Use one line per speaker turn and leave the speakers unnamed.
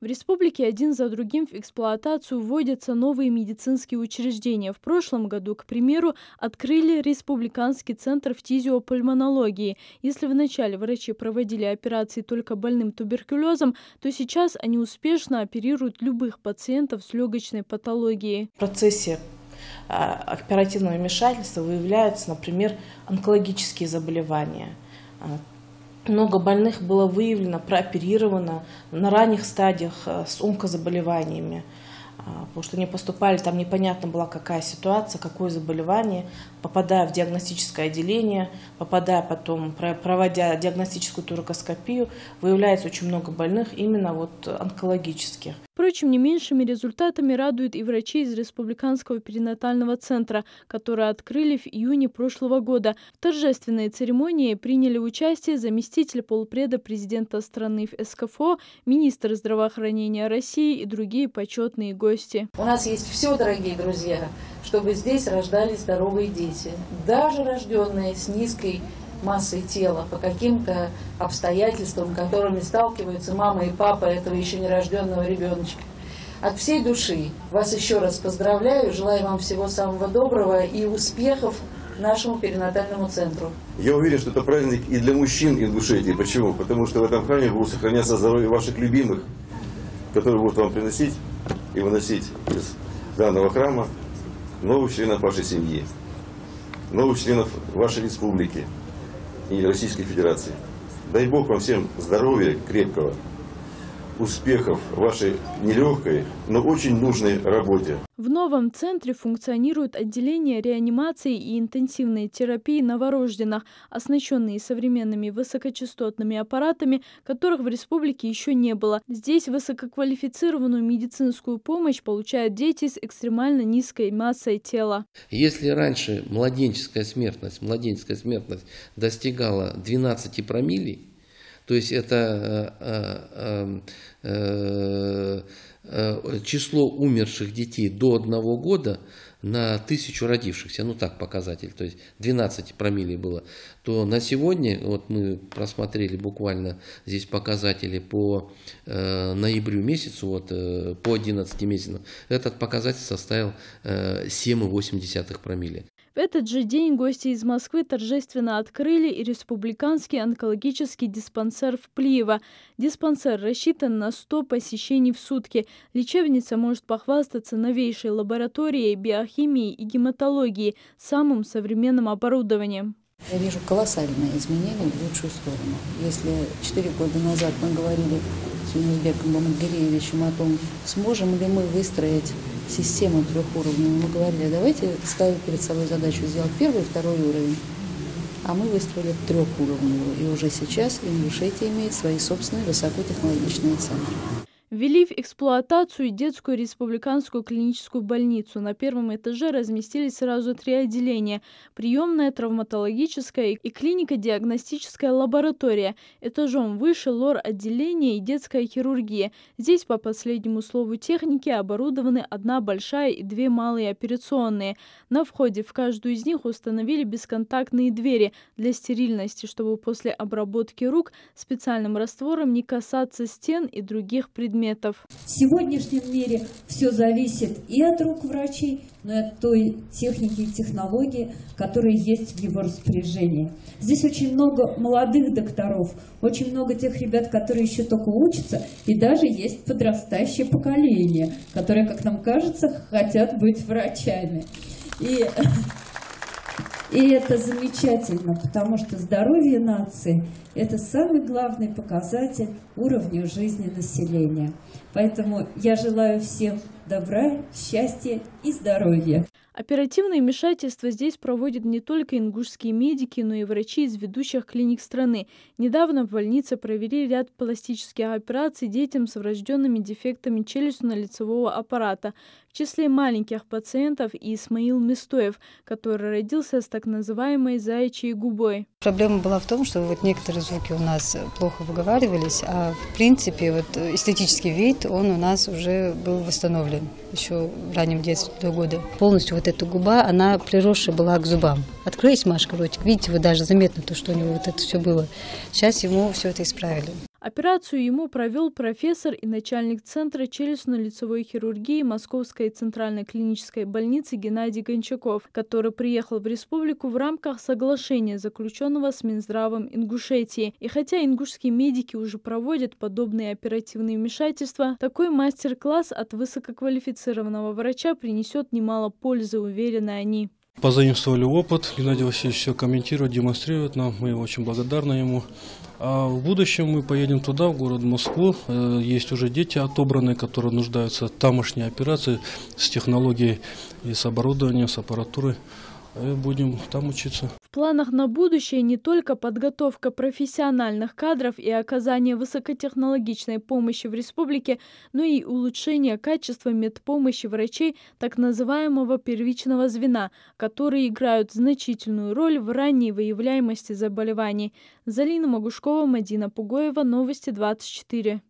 В республике один за другим в эксплуатацию вводятся новые медицинские учреждения. В прошлом году, к примеру, открыли Республиканский центр фтизиопульмонологии. Если вначале врачи проводили операции только больным туберкулезом, то сейчас они успешно оперируют любых пациентов с легочной патологией.
В процессе оперативного вмешательства выявляются, например, онкологические заболевания. Много больных было выявлено, прооперировано на ранних стадиях с онкозаболеваниями, потому что они поступали, там непонятно была какая ситуация, какое заболевание, попадая в диагностическое отделение, попадая потом, проводя диагностическую турекоскопию, выявляется очень много больных именно онкологических.
Впрочем, не меньшими результатами радуют и врачи из Республиканского перинатального центра, которые открыли в июне прошлого года. В торжественной церемонии приняли участие заместитель полпреда президента страны в СКФО, министр здравоохранения России и другие почетные гости.
У нас есть все, дорогие друзья, чтобы здесь рождались здоровые дети, даже рожденные с низкой массой тела, по каким-то обстоятельствам, которыми сталкиваются мама и папа этого еще нерожденного ребеночка. От всей души вас еще раз поздравляю, желаю вам всего самого доброго и успехов нашему перинатальному центру.
Я уверен, что это праздник и для мужчин, и для души. Почему? Потому что в этом храме будет сохраняться здоровье ваших любимых, которые будут вам приносить и выносить из данного храма новых членов вашей семьи, новых членов вашей республики и Российской Федерации. Дай Бог вам всем здоровья крепкого, успехов в вашей нелегкой, но очень нужной работе.
В новом центре функционируют отделения реанимации и интенсивной терапии новорожденных, оснащенные современными высокочастотными аппаратами, которых в республике еще не было. Здесь высококвалифицированную медицинскую помощь получают дети с экстремально низкой массой тела.
Если раньше младенческая смертность достигала 12 промиллей, то есть это число умерших детей до 1 года на 1000 родившихся, так показатель, то есть 12 промиллей было, то на сегодня, мы просмотрели буквально здесь показатели по ноябрю месяцу, по 11 месяцам, этот показатель составил 7,8 промилле.
В этот же день гости из Москвы торжественно открыли и Республиканский онкологический диспансер в Плиево. Диспансер рассчитан на 100 посещений в сутки. Лечебница может похвастаться новейшей лабораторией биохимии и гематологии, самым современным оборудованием.
Я вижу колоссальные изменения в лучшую сторону. Если 4 года назад мы говорили с Юнусбеком Бамангереевичем о том, сможем ли мы выстроить систему 3-уровневую, мы говорили, давайте ставим перед собой задачу сделать 1-й и 2-й уровень. А мы выстроили 3-уровневую, и уже сейчас Ингушетия имеет свои собственные высокотехнологичные центры.
Ввели в эксплуатацию детскую республиканскую клиническую больницу. На первом этаже разместились сразу 3 отделения – приемная, травматологическая и клинико-диагностическая лаборатория. Этажом выше лор-отделение и детская хирургия. Здесь, по последнему слову техники, оборудованы 1 большая и 2 малые операционные. На входе в каждую из них установили бесконтактные двери для стерильности, чтобы после обработки рук специальным раствором не касаться стен и других предметов.
В сегодняшнем мире все зависит и от рук врачей, но и от той техники и технологии, которые есть в его распоряжении. Здесь очень много молодых докторов, очень много тех ребят, которые еще только учатся, и даже есть подрастающее поколение, которые, как нам кажется, хотят быть врачами. И это замечательно, потому что здоровье нации – это самый главный показатель уровня жизни населения. Поэтому я желаю всем добра, счастья и здоровья.
Оперативное вмешательство здесь проводят не только ингушские медики, но и врачи из ведущих клиник страны. Недавно в больнице провели ряд пластических операций детям с врожденными дефектами челюстно-лицевого аппарата. В числе маленьких пациентов и Исмаил Местоев, который родился с так называемой заячьей губой.
Проблема была в том, что некоторые звуки у нас плохо выговаривались, а в принципе эстетический вид, он у нас уже был восстановлен еще в раннем детстве, 2 года. Полностью эта губа, она приросшая была к зубам. Откройте, Машка, ротик, видите, даже заметно то, что у него это все было. Сейчас ему все это исправили.
Операцию ему провел профессор и начальник Центра челюстно-лицевой хирургии Московской центральной клинической больницы Геннадий Гончаков, который приехал в республику в рамках соглашения, заключенного с Минздравом Ингушетии. И хотя ингушские медики уже проводят подобные оперативные вмешательства, такой мастер-класс от высококвалифицированного врача принесет немало пользы, уверены они.
Позаимствовали опыт, Геннадий Васильевич все комментирует, демонстрирует нам, мы очень благодарны ему. А в будущем мы поедем туда, в город Москву. Есть уже дети отобранные, которые нуждаются в тамошней операции с технологией и с оборудованием, с аппаратурой. И будем там учиться.
В планах на будущее не только подготовка профессиональных кадров и оказание высокотехнологичной помощи в республике, но и улучшение качества медпомощи врачей так называемого первичного звена, которые играют значительную роль в ранней выявляемости заболеваний. Залина Могушкова, Мадина Пугоева, Новости 24.